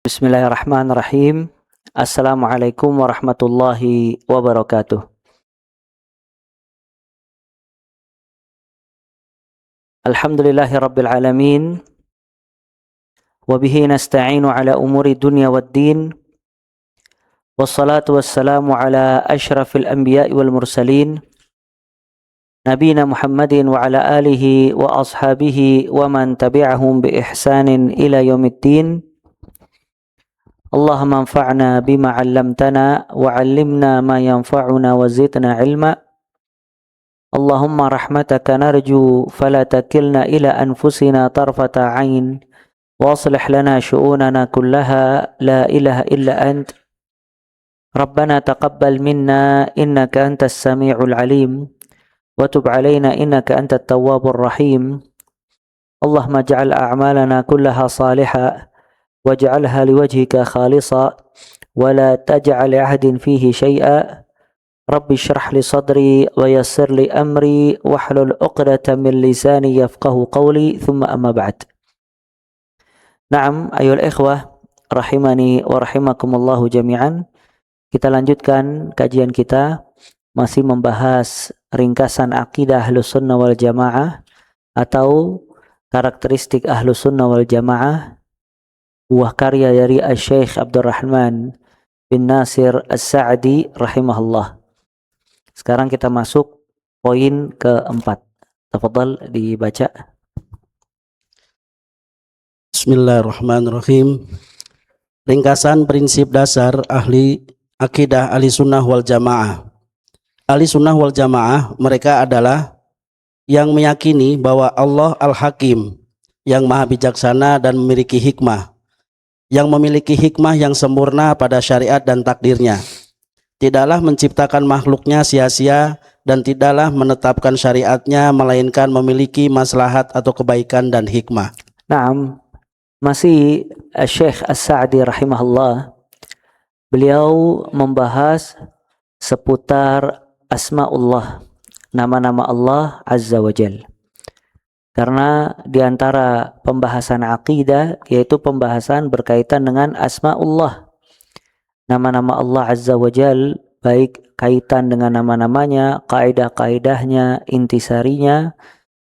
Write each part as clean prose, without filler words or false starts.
Bismillahirrahmanirrahim. Assalamualaikum warahmatullahi wabarakatuh. Alhamdulillahi rabbil alamin. Wabihi nasta'inu ala umuri dunya waddin. Wassalatu wassalamu ala ashrafil anbiya'i wal mursalin. Nabina Muhammadin wa ala alihi wa ashabihi wa man tabi'ahum bi ihsanin ila yaumiddin. Allahumma anfa'na bima 'allamtana wa 'allimna ma yanfa'una wa zidna 'ilma. Allahumma rahmataka narju fala takilna ila anfusina tarfata 'ain wa aslih lana syu'unana kullaha la ilaha illa ant. Rabbana taqabbal minna innaka antas sami'ul 'alim wa tub 'alaina innaka antat tawwabur rahim. Allahumma ij'al a'malana kullaha salihah waj'alha liwajhika khalisa wa la taj'al li 'ahadin fihi syai'a. Rabbi shrah li sadri wa yassir li amri wahlul 'uqdatam min lisani yafqahu qawli thumma amma ba'd. Naam ayyuhal ikhwah rahimani wa rahimakumullahu jami'an. Kita lanjutkan kajian kita masih membahas ringkasan akidah Ahlus Sunnah wal Jamaah atau karakteristik Ahlus Sunnah wal Jamaah, buah karya dari Syekh Abdurrahman bin Nasir As-Sa'di rahimahullah. Sekarang kita masuk poin keempat. Tafadhal dibaca. Bismillahirrahmanirrahim. Ringkasan prinsip dasar ahli akidah ahli sunnah wal jamaah. Ahli sunnah wal jamaah mereka adalah yang meyakini bahwa Allah Al-Hakim, yang maha bijaksana dan memiliki hikmah, yang memiliki hikmah yang sempurna pada syariat dan takdirnya. Tidaklah menciptakan makhluknya sia-sia dan tidaklah menetapkan syariatnya melainkan memiliki maslahat atau kebaikan dan hikmah. Naam, masih Syekh As-Sa'di rahimahullah. Beliau membahas seputar asma'ullah, nama-nama Allah Azza wa Jal. Karena diantara pembahasan akidah yaitu pembahasan berkaitan dengan asma'ullah, nama-nama Allah Azza wa Jal, baik kaitan dengan nama-namanya, kaidah-kaidahnya, intisarinya,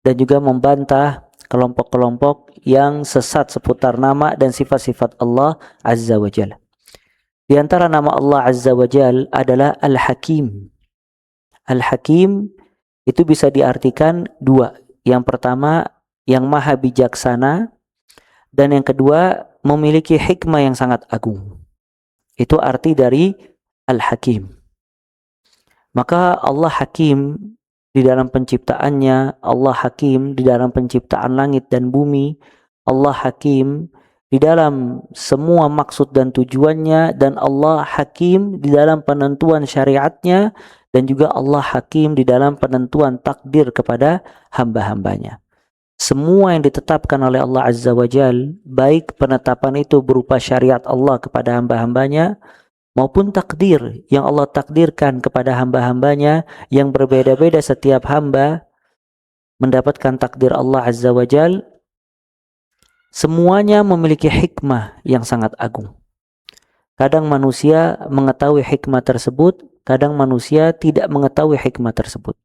dan juga membantah kelompok-kelompok yang sesat seputar nama dan sifat-sifat Allah Azza wa Jal. Di antara nama Allah Azza wa Jal adalah Al-Hakim. Al-Hakim itu bisa diartikan dua. Yang pertama, yang maha bijaksana, dan yang kedua, memiliki hikmah yang sangat agung. Itu arti dari Al-Hakim. Maka Allah Hakim di dalam penciptaannya, Allah Hakim di dalam penciptaan langit dan bumi, Allah Hakim di dalam semua maksud dan tujuannya, dan Allah Hakim di dalam penentuan syariatnya, dan juga Allah Hakim di dalam penentuan takdir kepada hamba-hambanya. Semua yang ditetapkan oleh Allah Azza wa Jal, baik penetapan itu berupa syariat Allah kepada hamba-hambanya, maupun takdir yang Allah takdirkan kepada hamba-hambanya yang berbeda-beda. Setiap hamba mendapatkan takdir Allah Azza wa Jal. Semuanya memiliki hikmah yang sangat agung. Kadang manusia mengetahui hikmah tersebut, kadang manusia tidak mengetahui hikmah tersebut.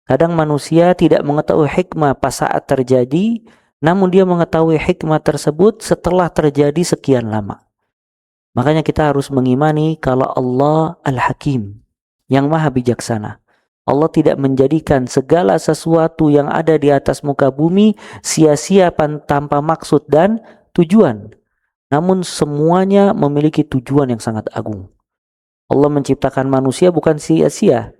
Kadang manusia tidak mengetahui hikmah pas saat terjadi, namun dia mengetahui hikmah tersebut setelah terjadi sekian lama. Makanya kita harus mengimani kalau Allah Al-Hakim, yang maha bijaksana. Allah tidak menjadikan segala sesuatu yang ada di atas muka bumi sia-sia tanpa maksud dan tujuan. Namun semuanya memiliki tujuan yang sangat agung. Allah menciptakan manusia bukan sia-sia.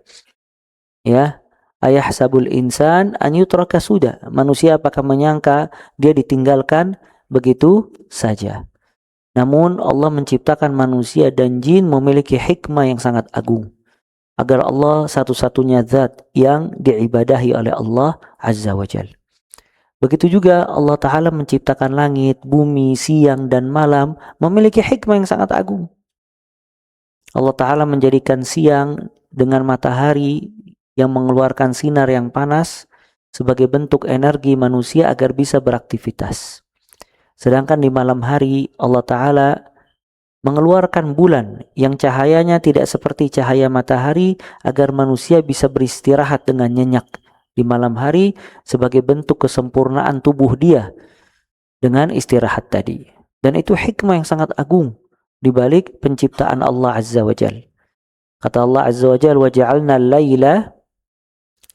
Ya, ayahsabul insan an yutraka suda. Manusia apakah menyangka dia ditinggalkan begitu saja? Namun Allah menciptakan manusia dan jin memiliki hikmah yang sangat agung, agar Allah satu-satunya zat yang diibadahi oleh Allah Azza wa Jal. Begitu juga Allah Ta'ala menciptakan langit, bumi, siang dan malam memiliki hikmah yang sangat agung. Allah Ta'ala menjadikan siang dengan matahari yang mengeluarkan sinar yang panas sebagai bentuk energi manusia agar bisa beraktivitas. Sedangkan di malam hari Allah Ta'ala mengeluarkan bulan yang cahayanya tidak seperti cahaya matahari agar manusia bisa beristirahat dengan nyenyak di malam hari sebagai bentuk kesempurnaan tubuh dia dengan istirahat tadi. Dan itu hikmah yang sangat agung di balik penciptaan Allah Azza wa Jal. Kata Allah Azza wa Jal, وَجَعَلْنَا اللَّيْلَ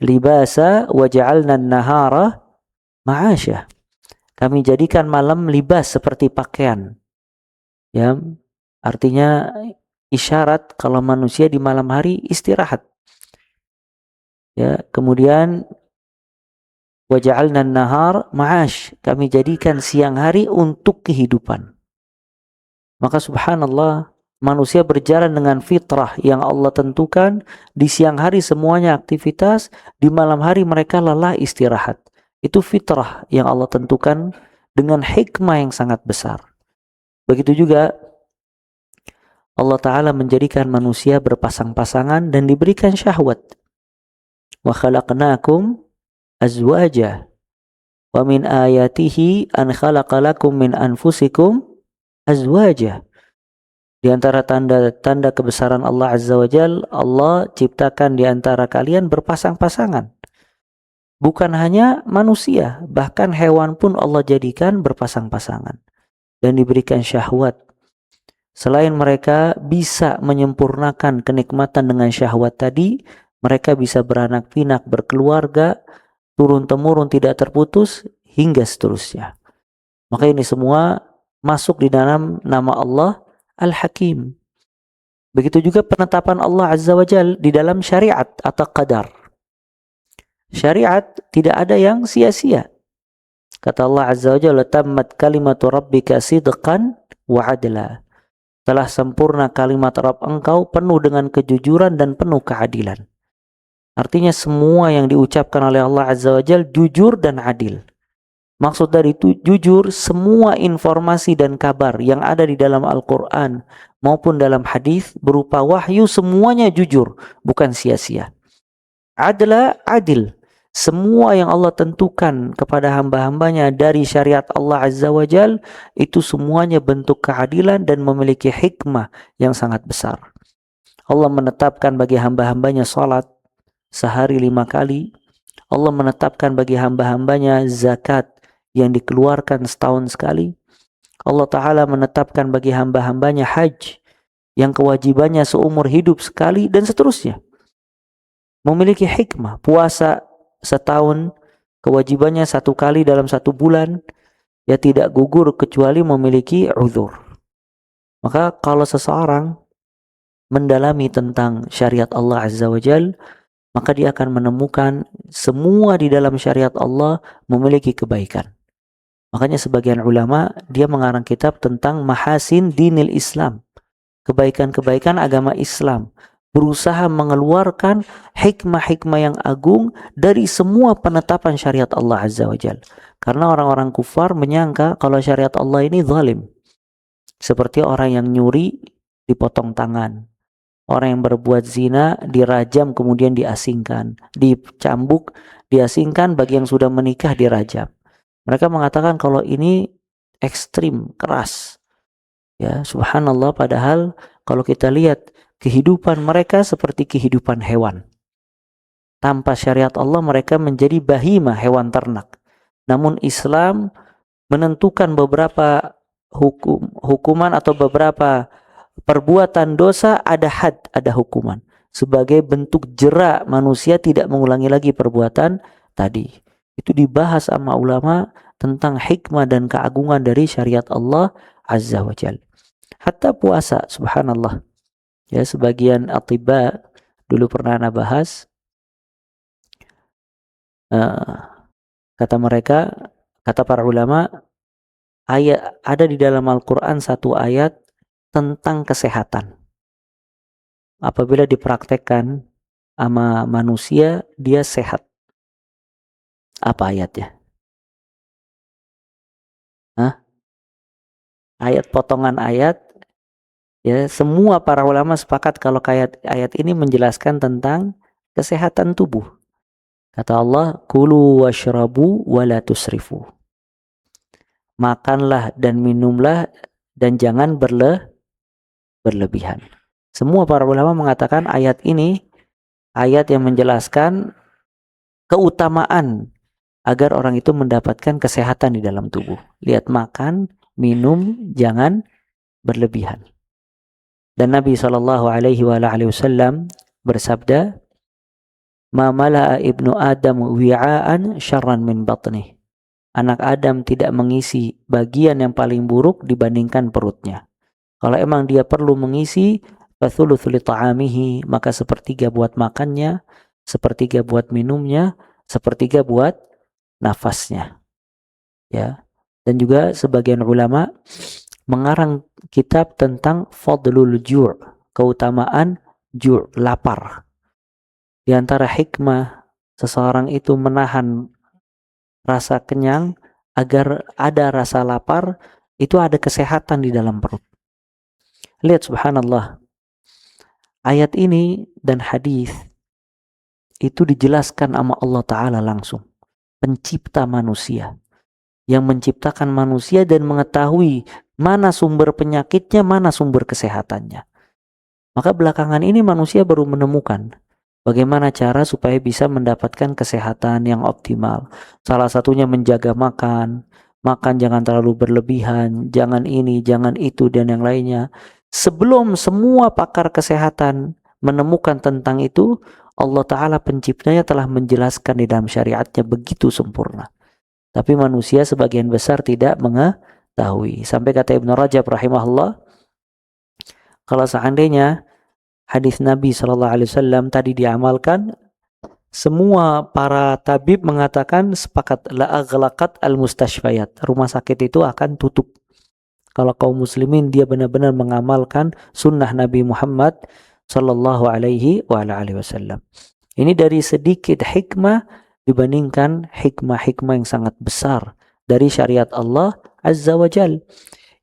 لِبَاسًا وَجَعَلْنَا النَّهَارَ مَعَاشًا. Kami jadikan malam libas seperti pakaian. Ya, artinya isyarat kalau manusia di malam hari istirahat. Ya, kemudian وَجَعَلْنَا النَّهَارَ مَعَاشًا. Kami jadikan siang hari untuk kehidupan. Maka subhanallah, manusia berjalan dengan fitrah yang Allah tentukan. Di siang hari semuanya aktivitas, di malam hari mereka lelah istirahat. Itu fitrah yang Allah tentukan dengan hikmah yang sangat besar. Begitu juga Allah Ta'ala menjadikan manusia berpasang-pasangan dan diberikan syahwat. Wa khalaqnakum azwaja wa min ayatihi an khalaqalakum min anfusikum azwaja. Di antara tanda-tanda kebesaran Allah Azza wa Jal, Allah ciptakan di antara kalian berpasang-pasangan. Bukan hanya manusia, bahkan hewan pun Allah jadikan berpasang-pasangan dan diberikan syahwat. Selain mereka bisa menyempurnakan kenikmatan dengan syahwat tadi, mereka bisa beranak pinak, berkeluarga, turun-temurun tidak terputus, hingga seterusnya. Maka ini semua masuk di dalam nama Allah Al-Hakim. Begitu juga penetapan Allah Azza wa Jal di dalam syariat atau qadar. Syariat tidak ada yang sia-sia. Kata Allah Azza wa Jalla, tammat kalimatu rabbika sidqan wa adla. Telah sempurna kalimat Rabb engkau penuh dengan kejujuran dan penuh keadilan. Artinya semua yang diucapkan oleh Allah Azza wa Jalla jujur dan adil. Maksud dari itu jujur, semua informasi dan kabar yang ada di dalam Al-Quran maupun dalam hadis berupa wahyu semuanya jujur, bukan sia-sia. Adla, adil. Semua yang Allah tentukan kepada hamba-hambanya dari syariat Allah Azza wa Jal, itu semuanya bentuk keadilan dan memiliki hikmah yang sangat besar. Allah menetapkan bagi hamba-hambanya salat sehari 5 kali. Allah menetapkan bagi hamba-hambanya zakat yang dikeluarkan setahun sekali. Allah Ta'ala menetapkan bagi hamba-hambanya haji yang kewajibannya seumur hidup sekali, dan seterusnya. Memiliki hikmah. Puasa setahun, kewajibannya 1 kali dalam 1 bulan, ya tidak gugur kecuali memiliki uzur. Maka kalau seseorang mendalami tentang syariat Allah Azza wa Jal, maka dia akan menemukan semua di dalam syariat Allah memiliki kebaikan. Makanya sebagian ulama dia mengarang kitab tentang mahasin dinil Islam, kebaikan-kebaikan agama Islam, berusaha mengeluarkan hikmah-hikmah yang agung dari semua penetapan syariat Allah Azza wa Jal. Karena orang-orang kufar menyangka kalau syariat Allah ini zalim. Seperti orang yang nyuri dipotong tangan, orang yang berbuat zina dirajam kemudian diasingkan, dicambuk diasingkan, bagi yang sudah menikah dirajam. Mereka mengatakan kalau ini ekstrim, keras. Ya, subhanallah, padahal kalau kita lihat kehidupan mereka seperti kehidupan hewan. Tanpa syariat Allah mereka menjadi bahimah, hewan ternak. Namun Islam menentukan beberapa hukuman atau beberapa perbuatan dosa, ada had, ada hukuman. Sebagai bentuk jera manusia tidak mengulangi lagi perbuatan tadi. Itu dibahas sama ulama tentang hikmah dan keagungan dari syariat Allah Azza wa Jal. Hatta puasa, subhanallah. Ya, sebagian atibba dulu pernah ana bahas, kata mereka, kata para ulama, ayat ada di dalam Al-Quran 1 ayat tentang kesehatan. Apabila dipraktekkan sama manusia, dia sehat. Apa ayatnya? Ayat, potongan ayat. Ya, semua para ulama sepakat kalau ayat ini menjelaskan tentang kesehatan tubuh. Kata Allah, kulu washrabu wala tusrifu. Makanlah dan minumlah dan jangan berlebihan. Semua para ulama mengatakan ayat ini ayat yang menjelaskan keutamaan agar orang itu mendapatkan kesehatan di dalam tubuh. Lihat, makan, minum, jangan berlebihan. Dan Nabi SAW bersabda, "Ma mala'a ibnu Adam wi'aan syarran min batnih." Anak Adam tidak mengisi bagian yang paling buruk dibandingkan perutnya. Kalau emang dia perlu mengisi, fathulutsu li ta'amihi, maka sepertiga buat makannya, sepertiga buat minumnya, sepertiga buat nafasnya. Ya. Dan juga sebagian ulama mengarang kitab tentang fadlul ju', keutamaan ju', lapar. Di antara hikmah seseorang itu menahan rasa kenyang agar ada rasa lapar, itu ada kesehatan di dalam perut. Lihat, subhanallah, ayat ini dan hadis itu dijelaskan sama Allah Ta'ala langsung, pencipta manusia, yang menciptakan manusia dan mengetahui mana sumber penyakitnya, mana sumber kesehatannya. Maka belakangan ini manusia baru menemukan bagaimana cara supaya bisa mendapatkan kesehatan yang optimal. Salah satunya menjaga makan. Makan jangan terlalu berlebihan, jangan ini, jangan itu, dan yang lainnya. Sebelum semua pakar kesehatan menemukan tentang itu, Allah Ta'ala penciptanya telah menjelaskan di dalam syariatnya begitu sempurna. Tapi manusia sebagian besar tidak mengetahui. Sampai kata Ibnu Rajab rahimahullah, kalau seandainya hadis Nabi SAW tadi diamalkan, semua para tabib mengatakan sepakat, la aghlaqat al-mustashfayat, rumah sakit itu akan tutup kalau kaum muslimin dia benar-benar mengamalkan sunnah Nabi Muhammad sallallahu alaihi wasallam. Ini dari sedikit hikmah dibandingkan hikmah-hikmah yang sangat besar dari syariat Allah Azza wa Jal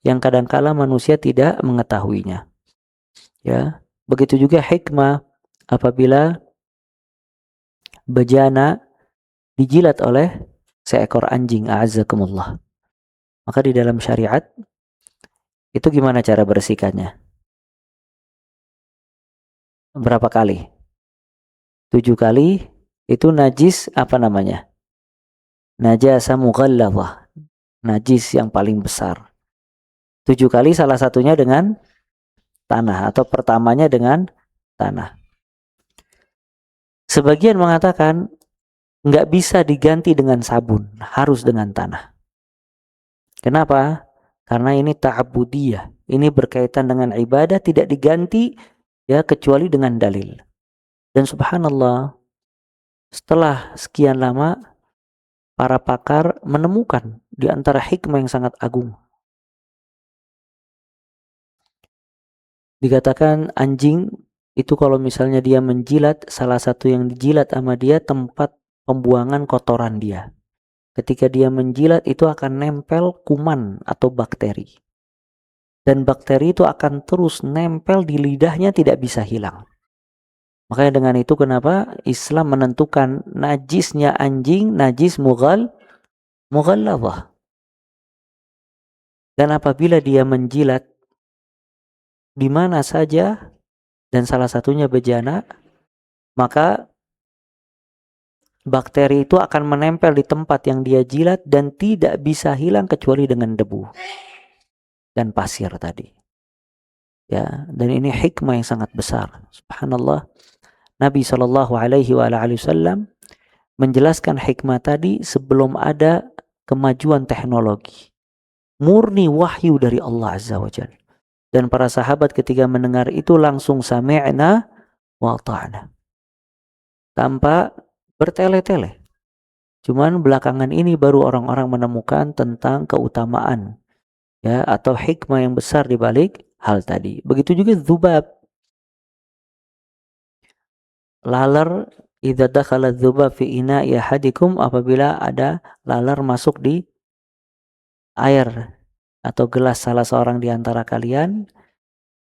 yang kadangkala manusia tidak mengetahuinya. Ya, begitu juga hikmah apabila bejana dijilat oleh seekor anjing, a'azzakumullah. Maka di dalam syariat itu gimana cara bersihkannya? Berapa kali? 7 kali. Itu najis apa namanya? Najasa mughalladhah. Najis yang paling besar. 7 kali, salah satunya dengan tanah, atau pertamanya dengan tanah. Sebagian mengatakan nggak bisa diganti dengan sabun, harus dengan tanah. Kenapa? Karena ini ta'abudiyah. Ini berkaitan dengan ibadah, tidak diganti ya kecuali dengan dalil. Dan subhanallah, setelah sekian lama para pakar menemukan di antara hikmah yang sangat agung. Dikatakan anjing itu kalau misalnya dia menjilat, salah satu yang dijilat sama dia tempat pembuangan kotoran dia. Ketika dia menjilat itu akan nempel kuman atau bakteri. Dan bakteri itu akan terus nempel di lidahnya, tidak bisa hilang. Makanya dengan itu kenapa Islam menentukan najisnya anjing, najis mughalladhah. Dan apabila dia menjilat di mana saja dan salah satunya bejana, maka bakteri itu akan menempel di tempat yang dia jilat dan tidak bisa hilang kecuali dengan debu dan pasir tadi. Ya, dan ini hikmah yang sangat besar. Subhanallah. Nabi SAW menjelaskan hikmah tadi sebelum ada kemajuan teknologi. Murni wahyu dari Allah Azza wa Jalla. Dan para sahabat ketika mendengar itu langsung sami'na wa ta'na. Tanpa bertele-tele. Cuman belakangan ini baru orang-orang menemukan tentang keutamaan ya atau hikmah yang besar di balik hal tadi. Begitu juga dzubab. Laler, idza dakhala dzubab fi ina'i ahadikum, apabila ada laler masuk di air atau gelas salah seorang di antara kalian,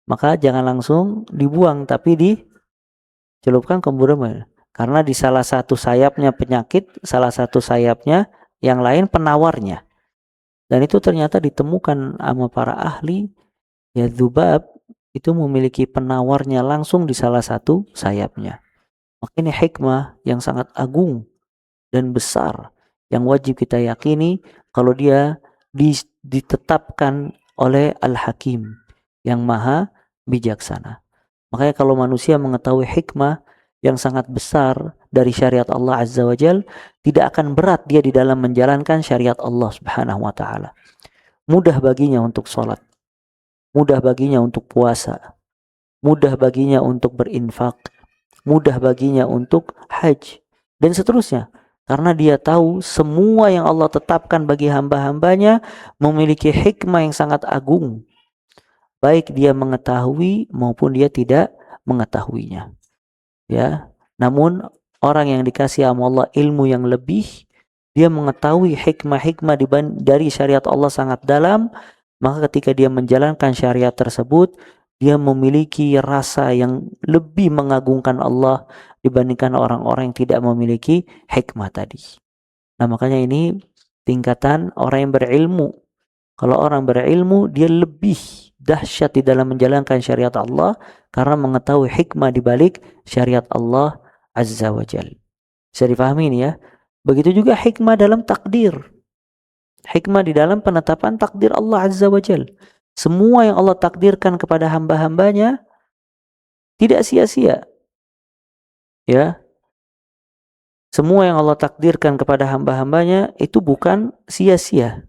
maka jangan langsung dibuang tapi dicelupkan ke mulut. Karena di salah satu sayapnya penyakit, salah satu sayapnya yang lain penawarnya. Dan itu ternyata ditemukan sama para ahli, ya dzubab itu memiliki penawarnya langsung di salah satu sayapnya. Makanya hikmah yang sangat agung dan besar yang wajib kita yakini kalau dia ditetapkan oleh Al-Hakim yang maha bijaksana. Makanya kalau manusia mengetahui hikmah yang sangat besar dari syariat Allah Azza wa Jal, tidak akan berat dia di dalam menjalankan syariat Allah Subhanahu wa Ta'ala. Mudah baginya untuk sholat, mudah baginya untuk puasa, mudah baginya untuk berinfak, mudah baginya untuk haji, dan seterusnya. Karena dia tahu semua yang Allah tetapkan bagi hamba-hambanya memiliki hikmah yang sangat agung. Baik dia mengetahui maupun dia tidak mengetahuinya. Ya, namun orang yang dikasih sama Allah ilmu yang lebih, dia mengetahui hikmah-hikmah dari syariat Allah sangat dalam, maka ketika dia menjalankan syariat tersebut, dia memiliki rasa yang lebih mengagungkan Allah dibandingkan orang-orang yang tidak memiliki hikmah tadi. Nah, makanya ini tingkatan orang yang berilmu. Kalau orang berilmu, dia lebih dahsyat di dalam menjalankan syariat Allah karena mengetahui hikmah di balik syariat Allah Azza wa Jal. Bisa dipahami ini ya. Begitu juga hikmah dalam takdir. Hikmah di dalam penetapan takdir Allah Azza wa Jal. Semua yang Allah takdirkan kepada hamba-hambanya tidak sia-sia. Ya. Semua yang Allah takdirkan kepada hamba-hambanya itu bukan sia-sia.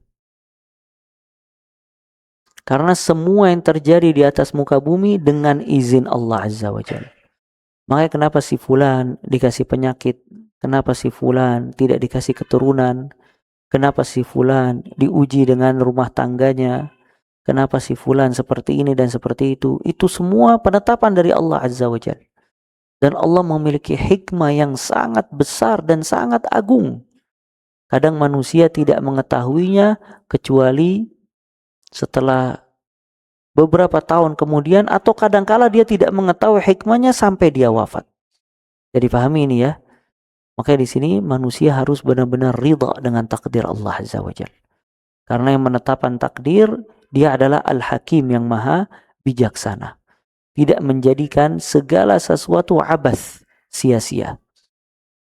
Karena semua yang terjadi di atas muka bumi dengan izin Allah Azza wa Jalla. Makanya kenapa si fulan dikasih penyakit, kenapa si fulan tidak dikasih keturunan, kenapa si fulan diuji dengan rumah tangganya, kenapa si fulan seperti ini dan seperti itu semua penetapan dari Allah Azza wa Jalla. Dan Allah memiliki hikmah yang sangat besar dan sangat agung. Kadang manusia tidak mengetahuinya kecuali setelah beberapa tahun kemudian, atau kadangkala dia tidak mengetahui hikmahnya sampai dia wafat. Jadi pahami ini ya. Makanya di sini manusia harus benar-benar ridha dengan takdir Allah Azza wa Jalla. Karena yang menetapkan takdir, dia adalah Al-Hakim yang maha bijaksana. Tidak menjadikan segala sesuatu abath, sia-sia.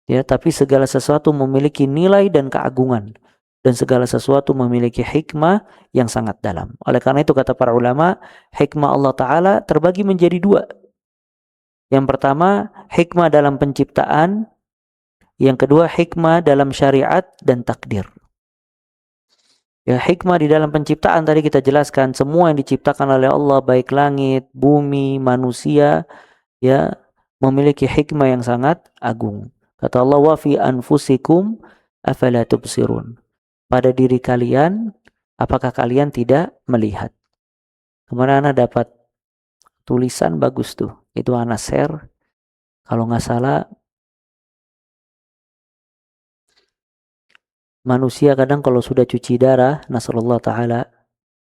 Ya, tapi segala sesuatu memiliki nilai dan keagungan. Dan segala sesuatu memiliki hikmah yang sangat dalam. Oleh karena itu kata para ulama, hikmah Allah Ta'ala terbagi menjadi dua. Yang pertama, hikmah dalam penciptaan. Yang kedua, hikmah dalam syariat dan takdir. Ya, hikmah di dalam penciptaan tadi kita jelaskan, semua yang diciptakan oleh Allah, baik langit, bumi, manusia, ya, memiliki hikmah yang sangat agung. Kata Allah, wa fi anfusikum afala tubsirun. Pada diri kalian, apakah kalian tidak melihat? Kemarin Ana dapat tulisan bagus tuh. Itu Ana share. Kalau nggak salah, manusia kadang kalau sudah cuci darah, nasallallahu ta'ala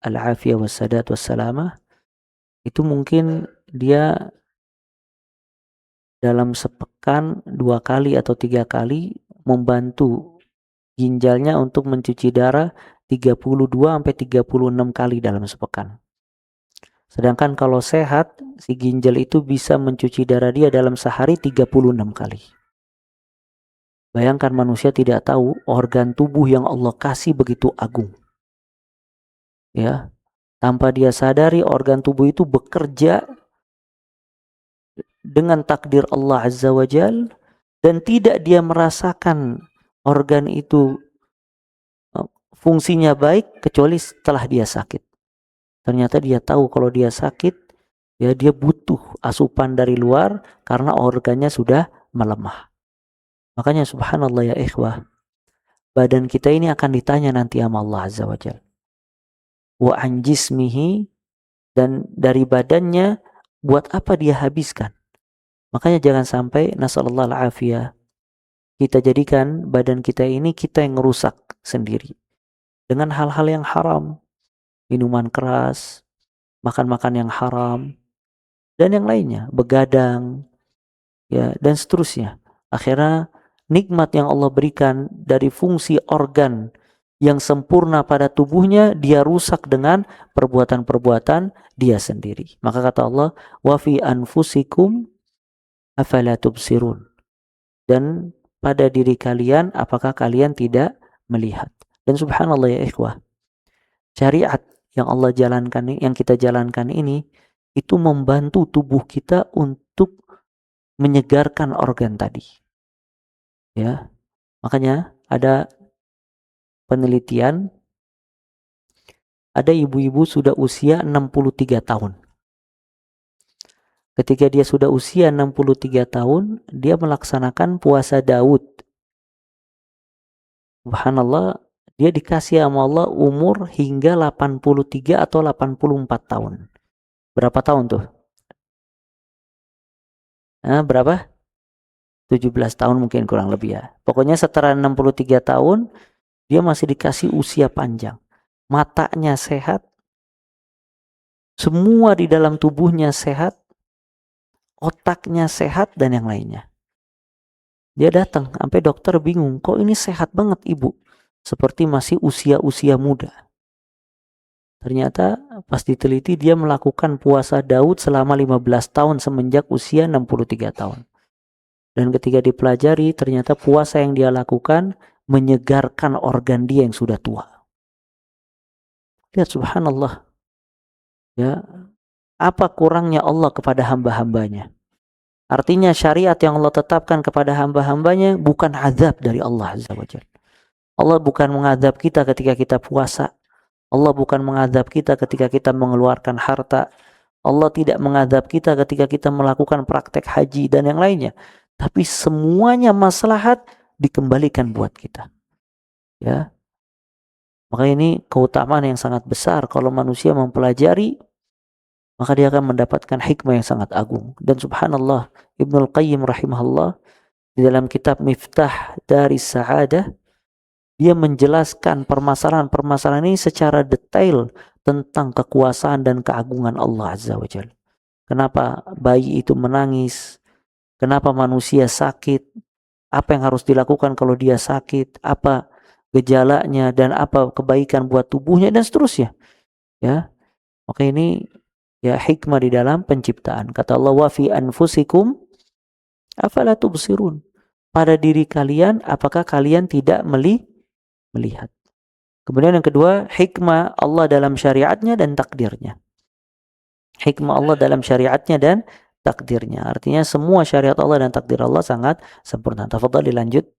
al-afiyah wassadat wassalamah, itu mungkin dia dalam sepekan 2 kali atau 3 kali membantu ginjalnya untuk mencuci darah 32-36 kali dalam sepekan. Sedangkan kalau sehat, si ginjal itu bisa mencuci darah dia dalam sehari 36 kali. Bayangkan manusia tidak tahu organ tubuh yang Allah kasih begitu agung. Ya, tanpa dia sadari organ tubuh itu bekerja dengan takdir Allah Azza wa Jal, dan tidak dia merasakan organ itu fungsinya baik kecuali setelah dia sakit. Ternyata dia tahu kalau dia sakit, ya dia butuh asupan dari luar karena organnya sudah melemah. Makanya subhanallah ya ikhwah, badan kita ini akan ditanya nanti sama Allah Azza wa Jal. Wa an jismihi, dan dari badannya buat apa dia habiskan. Makanya jangan sampai nasallallahu al-afiyah kita jadikan badan kita ini kita yang ngerusak sendiri dengan hal-hal yang haram, minuman keras, makan-makan yang haram, dan yang lainnya, begadang, ya, dan seterusnya. Akhirnya nikmat yang Allah berikan dari fungsi organ yang sempurna pada tubuhnya dia rusak dengan perbuatan-perbuatan dia sendiri. Maka kata Allah, wa fi anfusikum afala tubsirun. Dan pada diri kalian apakah kalian tidak melihat? Dan subhanallah ya ikhwah, syariat yang Allah jalankan, yang kita jalankan ini itu membantu tubuh kita untuk menyegarkan organ tadi. Ya. Makanya ada penelitian, ada ibu-ibu sudah usia 63 tahun. Ketika dia sudah usia 63 tahun, dia melaksanakan puasa Daud. Subhanallah, dia dikasih sama Allah umur hingga 83 atau 84 tahun. Berapa tahun tuh? Berapa? 17 tahun mungkin kurang lebih ya. Pokoknya setelah 63 tahun, dia masih dikasih usia panjang. Matanya sehat, semua di dalam tubuhnya sehat, otaknya sehat, dan yang lainnya. Dia datang, sampai dokter bingung, kok ini sehat banget ibu? Seperti masih usia-usia muda. Ternyata pas diteliti dia melakukan puasa Daud selama 15 tahun semenjak usia 63 tahun. Dan ketika dipelajari, ternyata puasa yang dia lakukan menyegarkan organ dia yang sudah tua. Lihat subhanallah. Ya, apa kurangnya Allah kepada hamba-hambanya? Artinya syariat yang Allah tetapkan kepada hamba-hambanya bukan azab dari Allah Azza wa Jalla. Allah bukan mengadab kita ketika kita puasa. Allah bukan mengadab kita ketika kita mengeluarkan harta. Allah tidak mengadab kita ketika kita melakukan praktek haji dan yang lainnya. Tapi semuanya maslahat dikembalikan buat kita. Ya. Maka ini keutamaan yang sangat besar kalau manusia mempelajari, maka dia akan mendapatkan hikmah yang sangat agung. Dan subhanallah, Ibnul Qayyim rahimahullah di dalam kitab Miftah dari Sa'adah, dia menjelaskan permasalahan-permasalahan ini secara detail tentang kekuasaan dan keagungan Allah Azza wa Jalla. Kenapa bayi itu menangis? Kenapa manusia sakit? Apa yang harus dilakukan kalau dia sakit? Apa gejalanya dan apa kebaikan buat tubuhnya dan seterusnya. Ya. Maka ini ya hikmah di dalam penciptaan. Kata Allah, wa fi anfusikum afala tubsirun. Pada diri kalian apakah kalian tidak melihat? Kemudian yang kedua, hikmah Allah dalam syariatnya dan takdirnya. Hikmah Allah dalam syariatnya dan takdirnya. Artinya semua syariat Allah dan takdir Allah sangat sempurna. Tafadhal dilanjut.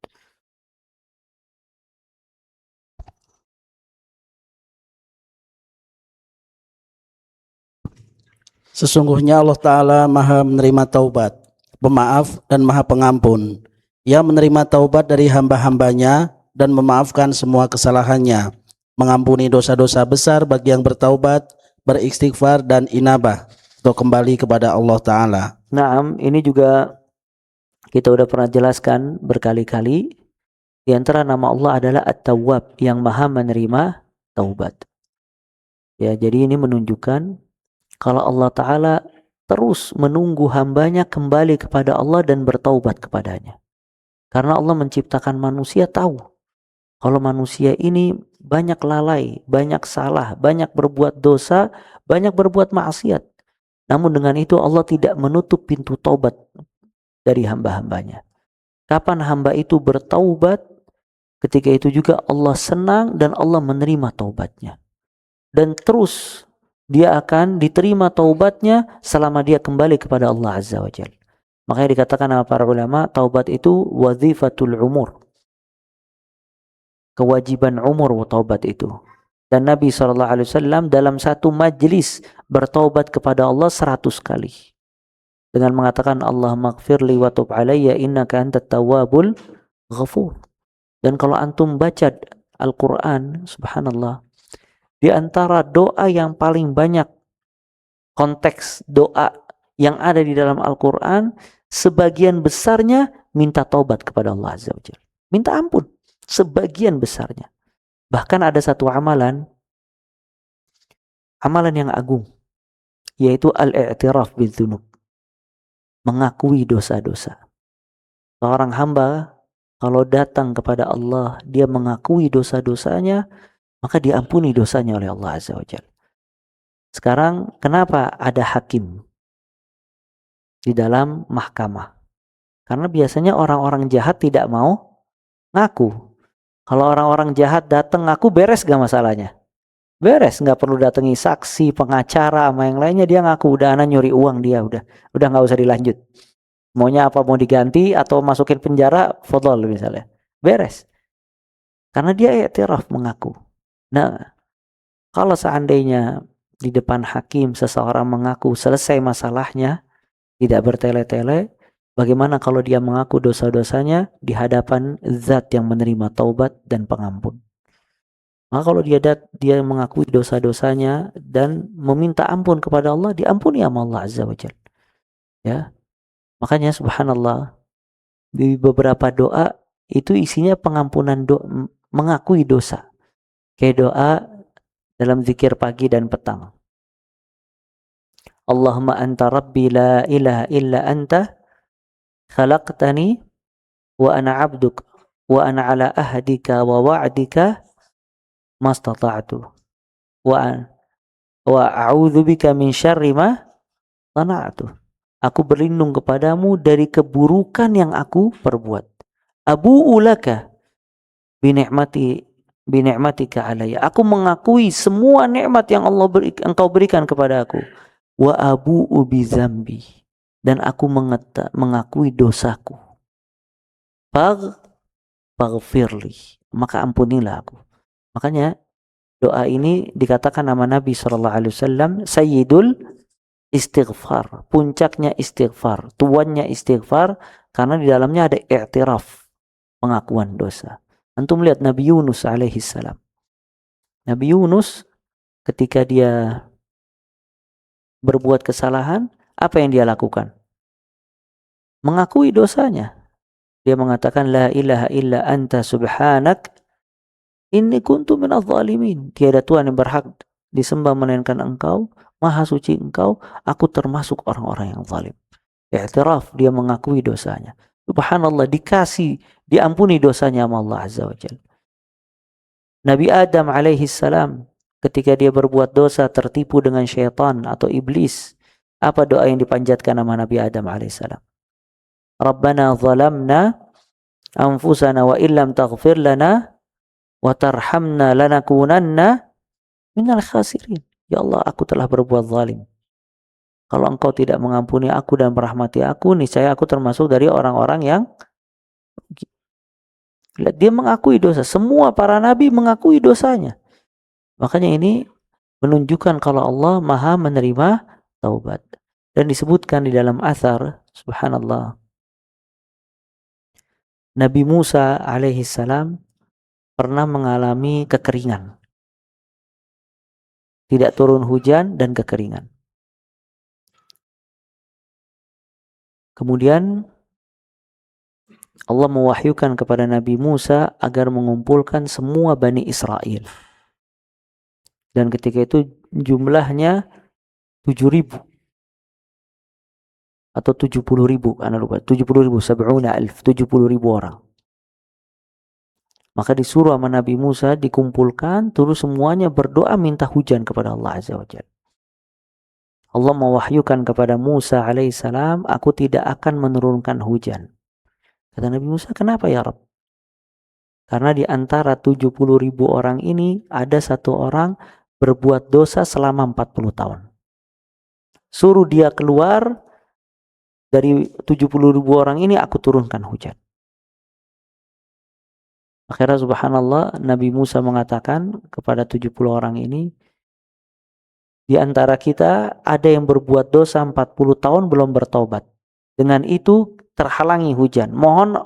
Sesungguhnya Allah Ta'ala maha menerima taubat, pemaaf dan maha pengampun. Ia menerima taubat dari hamba-hambanya dan memaafkan semua kesalahannya, mengampuni dosa-dosa besar bagi yang bertaubat, beristighfar dan inabah untuk kembali kepada Allah Ta'ala. Naam, ini juga kita udah pernah jelaskan berkali-kali. Di antara nama Allah adalah At-Tawwab, yang maha menerima taubat. Ya, jadi ini menunjukkan kalau Allah Ta'ala terus menunggu hambanya kembali kepada Allah dan bertaubat kepadanya. Karena Allah menciptakan manusia tahu kalau manusia ini banyak lalai, banyak salah, banyak berbuat dosa, banyak berbuat maksiat. Namun dengan itu Allah tidak menutup pintu taubat dari hamba-hambanya. Kapan hamba itu bertaubat, ketika itu juga Allah senang dan Allah menerima taubatnya. Dan terus dia akan diterima taubatnya selama dia kembali kepada Allah Azza wa Jalla. Makanya dikatakan oleh para ulama, taubat itu wazifatul umur. Kewajiban umur taubat itu. Dan Nabi SAW dalam satu majlis bertaubat kepada Allah 100 kali. Dengan mengatakan, Allah maghfirli wa tub alayya innaka antat tawwabul ghafur. Dan kalau antum baca Al-Quran, subhanallah, di antara doa yang paling banyak, konteks doa yang ada di dalam Al-Quran, sebagian besarnya minta taubat kepada Allah Azza wa Jalla. Minta ampun, sebagian besarnya. Bahkan ada satu amalan yang agung, yaitu al-i'tiraf bidzunub, mengakui dosa-dosa. Seorang hamba kalau datang kepada Allah, dia mengakui dosa-dosanya, maka diampuni dosanya oleh Allah Azza wa Jalla. Sekarang kenapa ada hakim di dalam mahkamah? Karena biasanya orang-orang jahat tidak mau ngaku. Kalau orang-orang jahat datang ngaku, beres gak masalahnya? Beres, nggak perlu datangi saksi, pengacara, sama yang lainnya, dia ngaku, udah ana nyuri uang dia, udah nggak usah dilanjut. Maunya apa, mau diganti atau masukin penjara, fadhol misalnya. Beres. Karena dia i'tiraf, mengaku. Nah, kalau seandainya di depan hakim seseorang mengaku selesai masalahnya, tidak bertele-tele, bagaimana kalau dia mengaku dosa-dosanya di hadapan zat yang menerima taubat dan pengampun? Maka kalau dia mengakui dosa-dosanya dan meminta ampun kepada Allah, diampuni sama Allah Azza wa Jalla. Ya. Makanya subhanallah, di beberapa doa itu isinya pengampunan mengakui dosa. Kayak doa dalam zikir pagi dan petang. Allahumma anta rabbi la ilaha illa anta khalaqtani wa ana abduk wa ana ala ahdika wa wa'dika mastata'tu wa a'udzubika min syarri ma sana'tu. Aku berlindung kepadamu dari keburukan yang aku perbuat. Abu'u laka binikmatika alayya. Aku mengakui semua nikmat yang engkau berikan kepada aku. Wa abu'u bizambi. Dan aku mengakui dosaku. Faghfirli. Maka ampunilah aku. Makanya doa ini dikatakan nama Nabi SAW Sayyidul Istighfar, puncaknya istighfar, tuannya istighfar, karena di dalamnya ada i'tiraf, pengakuan dosa. Antum lihat Nabi Yunus alaihi salam. Nabi Yunus ketika dia berbuat kesalahan, apa yang dia lakukan? Mengakui dosanya. Dia mengatakan la ilaha illa anta subhanak inni kuntu minadh dhalimin. Tiada Tuhan yang berhak disembah melainkan Engkau, Maha suci Engkau, aku termasuk orang-orang yang zalim. I'tiraf, dia mengakui dosanya. Subhanallah, diampuni dosanya sama Allah Azza wa Jalla. Nabi Adam alaihi salam ketika dia berbuat dosa, tertipu dengan syaitan atau iblis, apa doa yang dipanjatkan sama Nabi Adam alaihi salam? Rabbana zalamna anfusana wa illam taghfir lana wa tarhamna lanakunanna minal khasirin. Ya Allah, aku telah berbuat zalim. Kalau Engkau tidak mengampuni aku dan merahmati aku, niscaya aku termasuk dari orang-orang yang dia mengakui dosa. Semua para nabi mengakui dosanya. Makanya ini menunjukkan kalau Allah Maha menerima taubat. Dan disebutkan di dalam athar, subhanallah, Nabi Musa alaihi salam pernah mengalami kekeringan. Tidak turun hujan dan kekeringan. Kemudian Allah mewahyukan kepada Nabi Musa agar mengumpulkan semua Bani Israel. Dan ketika itu jumlahnya 7.000 atau 70.000, ana lupa, 70.000, 70.000 orang. Maka disuruh sama Nabi Musa dikumpulkan, terus semuanya berdoa minta hujan kepada Allah Azza wa Jalla. Allah mewahyukan kepada Musa alaihissalam, aku tidak akan menurunkan hujan. Kata Nabi Musa, kenapa ya Rabb? Karena di antara 70.000 orang ini ada satu orang berbuat dosa selama 40 tahun. Suruh dia keluar dari 70.000 orang ini, aku turunkan hujan. Akhirnya subhanallah, Nabi Musa mengatakan kepada 70 orang ini, di antara kita ada yang berbuat dosa 40 tahun belum bertaubat. Dengan itu terhalangi hujan. Mohon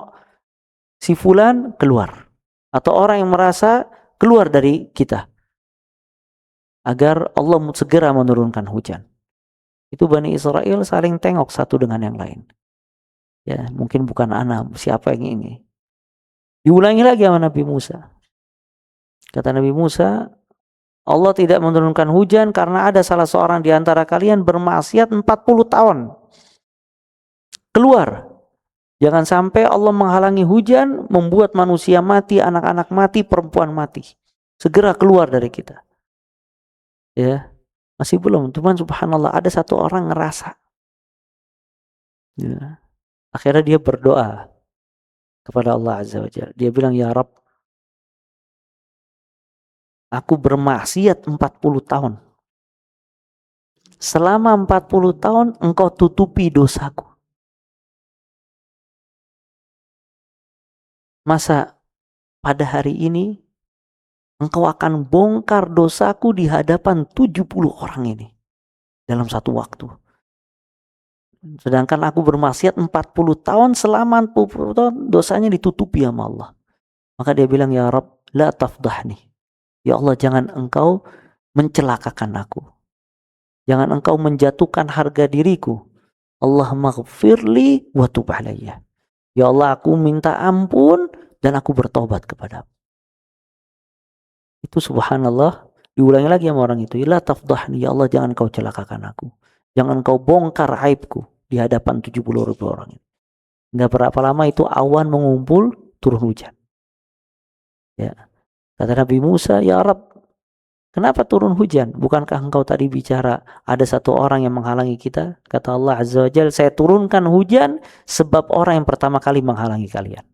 si fulan keluar. Atau orang yang merasa keluar dari kita. Agar Allah segera menurunkan hujan. Itu Bani Israel saling tengok satu dengan yang lain. Ya, mungkin bukan anak, siapa yang ini. Diulangi lagi sama Nabi Musa. Kata Nabi Musa, Allah tidak menurunkan hujan karena ada salah seorang di antara kalian bermaksiat 40 tahun. Keluar. Jangan sampai Allah menghalangi hujan, membuat manusia mati, anak-anak mati, perempuan mati. Segera keluar dari kita. Ya, masih belum. Cuman subhanallah ada satu orang ngerasa. Ya. Akhirnya dia berdoa kepada Allah Azza wa Jalla. Dia bilang, ya Rabb, aku bermaksiat 40 tahun. Selama 40 tahun engkau tutupi dosaku. Masa pada hari ini engkau akan bongkar dosaku di hadapan 70 orang ini dalam satu waktu. Sedangkan aku bermaksiat 40 tahun, selama 40 tahun dosanya ditutupi sama Allah. Maka dia bilang, ya Rabb, la tafdahni. Ya Allah, jangan engkau mencelakakan aku. Jangan engkau menjatuhkan harga diriku. Allahumma ghfirli wa tub alayya. Ya Allah, aku minta ampun dan aku bertobat kepadamu. Itu subhanallah, diulangi lagi sama orang itu. La tafdahni, ya Allah, jangan kau celakakan aku. Jangan kau bongkar aibku di hadapan 70 ribu orang ini. Nggak berapa lama itu awan mengumpul, turun hujan. Ya. Kata Nabi Musa, ya Rabb, kenapa turun hujan? Bukankah engkau tadi bicara ada satu orang yang menghalangi kita? Kata Allah Azza wa Jalla, saya turunkan hujan sebab orang yang pertama kali menghalangi kalian.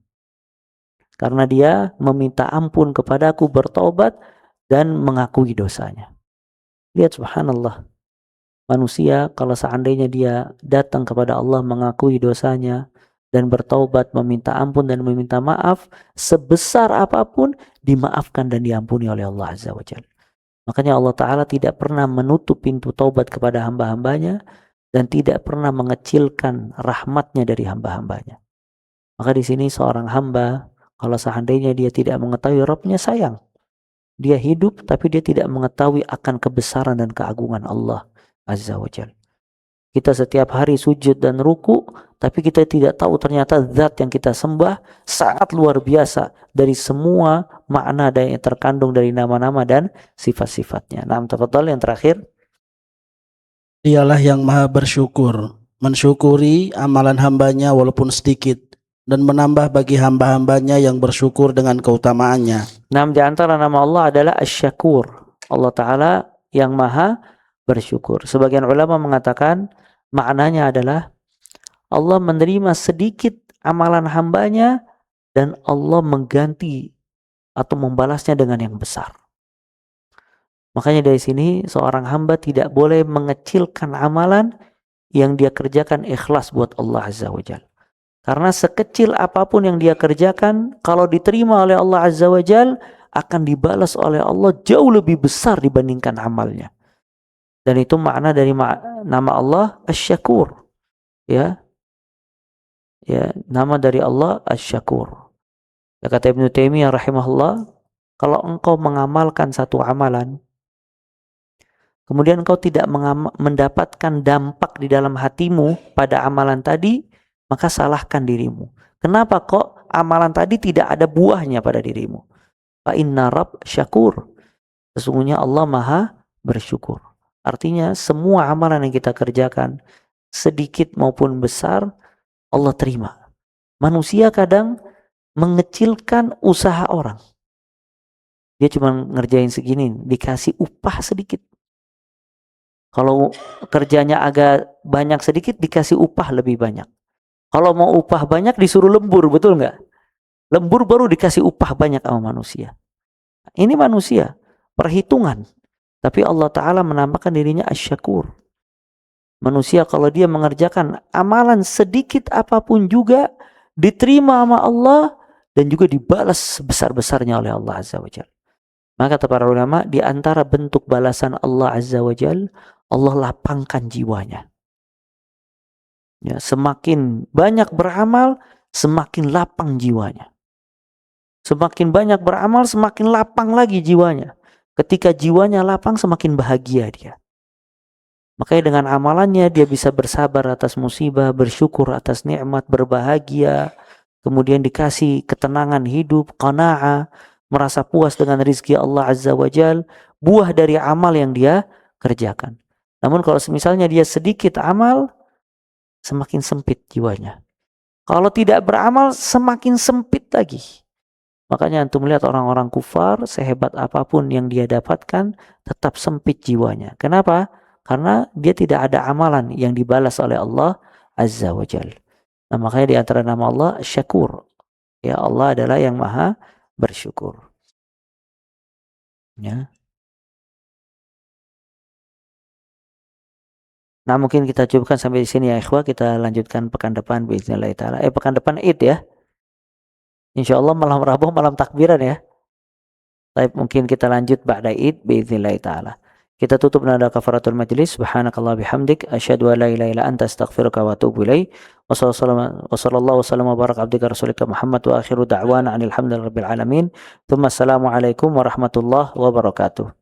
Karena dia meminta ampun kepadaku, bertobat dan mengakui dosanya. Lihat subhanallah. Manusia kalau seandainya dia datang kepada Allah mengakui dosanya dan bertaubat, meminta ampun dan meminta maaf, sebesar apapun dimaafkan dan diampuni oleh Allah Azza wa Jalla. Makanya Allah Ta'ala tidak pernah menutup pintu taubat kepada hamba-hambanya dan tidak pernah mengecilkan rahmatnya dari hamba-hambanya. Maka di sini seorang hamba, kalau seandainya dia tidak mengetahui Rabbnya, sayang. Dia hidup tapi dia tidak mengetahui akan kebesaran dan keagungan Allah Azza wa Jalla. Kita setiap hari sujud dan ruku, tapi kita tidak tahu ternyata zat yang kita sembah sangat luar biasa dari semua makna yang terkandung dari nama-nama dan sifat-sifatnya. Nah, tafadhal yang terakhir. Dialah yang maha bersyukur, mensyukuri amalan hambanya walaupun sedikit, dan menambah bagi hamba-hambanya yang bersyukur dengan keutamaannya. Nah, di antara nama Allah adalah Asy-Syakur. Allah Ta'ala yang maha bersyukur. Sebagian ulama mengatakan maknanya adalah Allah menerima sedikit amalan hambanya dan Allah mengganti atau membalasnya dengan yang besar. Makanya dari sini seorang hamba tidak boleh mengecilkan amalan yang dia kerjakan ikhlas buat Allah Azza wa Jalla. Karena sekecil apapun yang dia kerjakan, kalau diterima oleh Allah Azza wa Jalla, akan dibalas oleh Allah jauh lebih besar dibandingkan amalnya. Dan itu makna dari nama Allah Asy-Syakur. Ya. Ya, nama dari Allah Asy-Syakur. Ya, kata Ibnu Taimiyah rahimahullah, kalau engkau mengamalkan satu amalan, kemudian engkau tidak mendapatkan dampak di dalam hatimu pada amalan tadi, maka salahkan dirimu. Kenapa kok amalan tadi tidak ada buahnya pada dirimu? Fa inna Rabb syakur. Sesungguhnya Allah maha bersyukur. Artinya semua amalan yang kita kerjakan, sedikit maupun besar, Allah terima. Manusia kadang mengecilkan usaha orang. Dia cuma ngerjain segini, dikasih upah sedikit. Kalau kerjanya agak banyak sedikit, dikasih upah lebih banyak. Kalau mau upah banyak, disuruh lembur, betul nggak? Lembur baru dikasih upah banyak sama manusia. Ini manusia, perhitungan. Tapi Allah Ta'ala menambahkan dirinya Asy-Syakur. Manusia kalau dia mengerjakan amalan sedikit apapun juga diterima sama Allah dan juga dibalas sebesar-besarnya oleh Allah Azza wa Jalla. Maka kata para ulama, di antara bentuk balasan Allah Azza wa Jalla, Allah lapangkan jiwanya. Ya, semakin banyak beramal, semakin lapang jiwanya. Semakin banyak beramal, semakin lapang lagi jiwanya. Ketika jiwanya lapang, semakin bahagia dia. Makanya dengan amalannya dia bisa bersabar atas musibah, bersyukur atas nikmat, berbahagia, kemudian dikasih ketenangan hidup, qanaah, merasa puas dengan rizki Allah Azza wa Jal, buah dari amal yang dia kerjakan. Namun kalau misalnya dia sedikit amal, semakin sempit jiwanya. Kalau tidak beramal semakin sempit lagi. Makanya antum melihat orang-orang kufar sehebat apapun yang dia dapatkan tetap sempit jiwanya. Kenapa? Karena dia tidak ada amalan yang dibalas oleh Allah Azza wa Jal. Nah, makanya di antara nama Allah Syakur. Ya, Allah adalah yang maha bersyukur. Ya. Nah, mungkin kita cukupkan sampai di sini ya ikhwah. Kita lanjutkan pekan depan biiznillah taala. Pekan depan Id ya. Insyaallah malam Rabu malam takbiran ya. Baik, mungkin kita lanjut ba'da Id biiznillah taala. Kita tutup nada kafaratul majlis. Subhanakallah bihamdik asyhadu an la ilaha illa anta astaghfiruka wa atubu ilaik. Wa sallallahu wasallam wa baraka abdika rasulika Muhammad wa akhiru da'wana alhamdulillahi rabbil alamin. Tsumma assalamu alaikum warahmatullahi wabarakatuh.